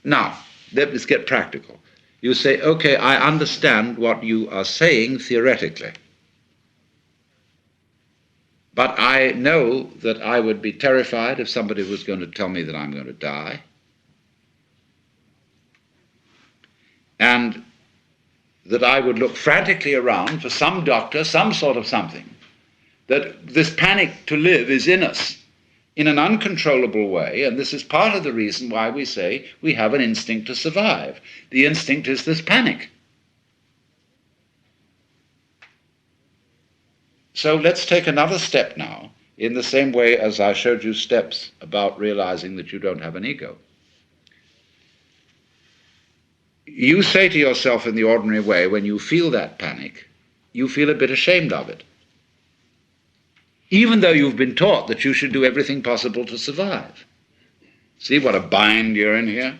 Now, let's get practical. You say, okay, I understand what you are saying theoretically, but I know that I would be terrified if somebody was going to tell me that I'm going to die. And that I would look frantically around for some doctor, some sort of something, that this panic to live is in us in an uncontrollable way, and this is part of the reason why we say we have an instinct to survive. The instinct is this panic. So let's take another step now, in the same way as I showed you steps about realizing that you don't have an ego. You say to yourself in the ordinary way, when you feel that panic, you feel a bit ashamed of it, even though you've been taught that you should do everything possible to survive. See what a bind you're in here?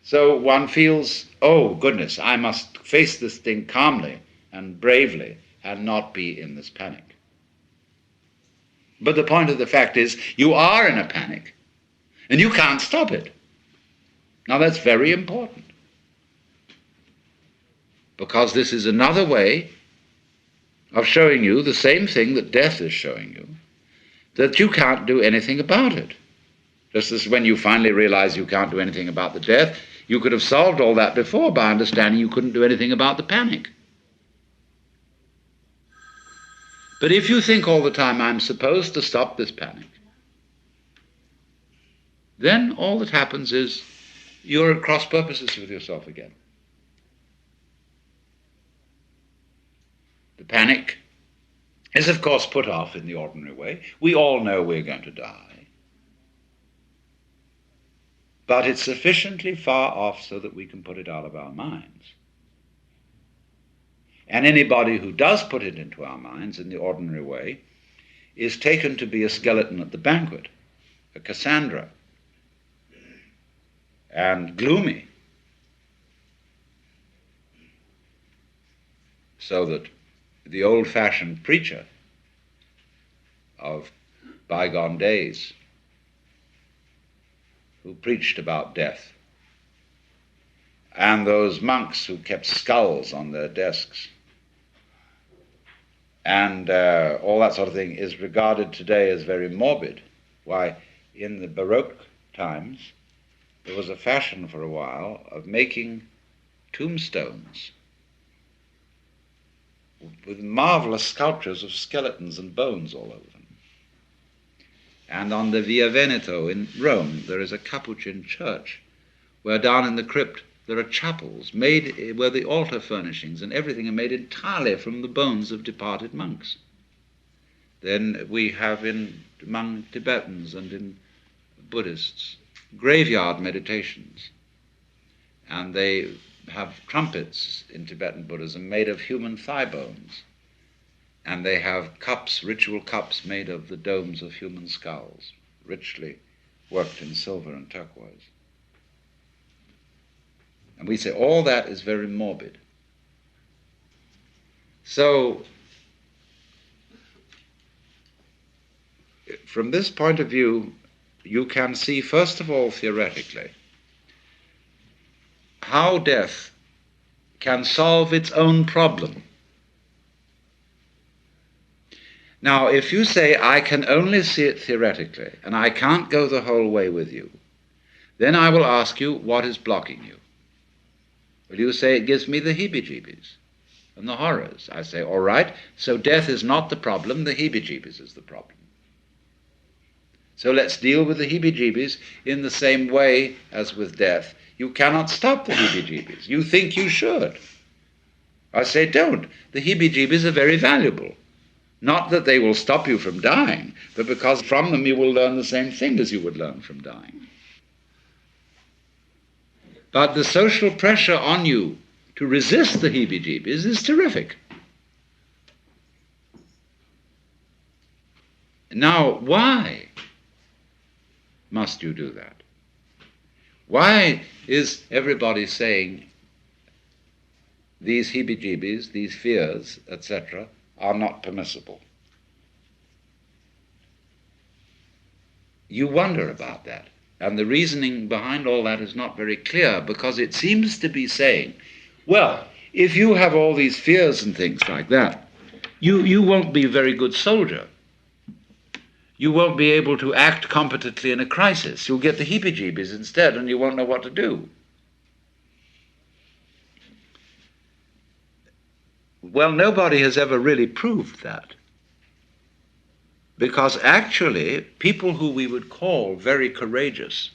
So one feels, oh goodness, I must face this thing calmly and bravely and not be in this panic. But the point of the fact is, you are in a panic, and you can't stop it. Now that's very important, because this is another way of showing you the same thing that death is showing you, that you can't do anything about it. Just as when you finally realize you can't do anything about the death, you could have solved all that before by understanding you couldn't do anything about the panic. But if you think all the time, I'm supposed to stop this panic, then all that happens is you're at cross purposes with yourself again. The panic is, of course, put off in the ordinary way. We all know we're going to die. But it's sufficiently far off so that we can put it out of our minds. And anybody who does put it into our minds in the ordinary way is taken to be a skeleton at the banquet, a Cassandra, and gloomy. So that the old-fashioned preacher of bygone days who preached about death, and those monks who kept skulls on their desks, and all that sort of thing is regarded today as very morbid. Why, in the Baroque times, there was a fashion for a while of making tombstones with marvelous sculptures of skeletons and bones all over them. And on the Via Veneto in Rome, there is a Capuchin church where down in the crypt there are chapels made where the altar furnishings and everything are made entirely from the bones of departed monks. Then we have among Tibetans and in Buddhists graveyard meditations, and they have trumpets in Tibetan Buddhism made of human thigh bones, and they have cups, ritual cups made of the domes of human skulls, richly worked in silver and turquoise. And we say all that is very morbid. So, from this point of view, you can see, first of all, theoretically, how death can solve its own problem. Now, if you say, I can only see it theoretically, and I can't go the whole way with you, then I will ask you, what is blocking you? Will you say, it gives me the heebie-jeebies and the horrors? I say, all right, so death is not the problem, the heebie-jeebies is the problem. So let's deal with the heebie-jeebies in the same way as with death. You cannot stop the heebie-jeebies. You think you should. I say, don't. The heebie-jeebies are very valuable. Not that they will stop you from dying, but because from them you will learn the same thing as you would learn from dying. But the social pressure on you to resist the heebie-jeebies is terrific. Now, why must you do that? Why is everybody saying these heebie-jeebies, these fears, etc., are not permissible? You wonder about that. And the reasoning behind all that is not very clear, because it seems to be saying, well, if you have all these fears and things like that, you won't be a very good soldier. You won't be able to act competently in a crisis. You'll get the heebie-jeebies instead, and you won't know what to do. Well, nobody has ever really proved that. Because actually, people who we would call very courageous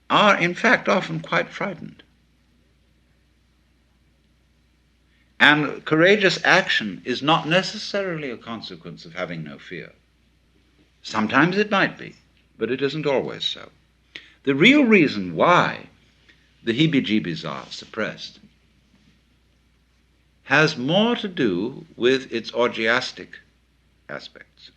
are, in fact, often quite frightened. And courageous action is not necessarily a consequence of having no fear. Sometimes it might be, but it isn't always so. The real reason why the heebie-jeebies are suppressed has more to do with its orgiastic aspects.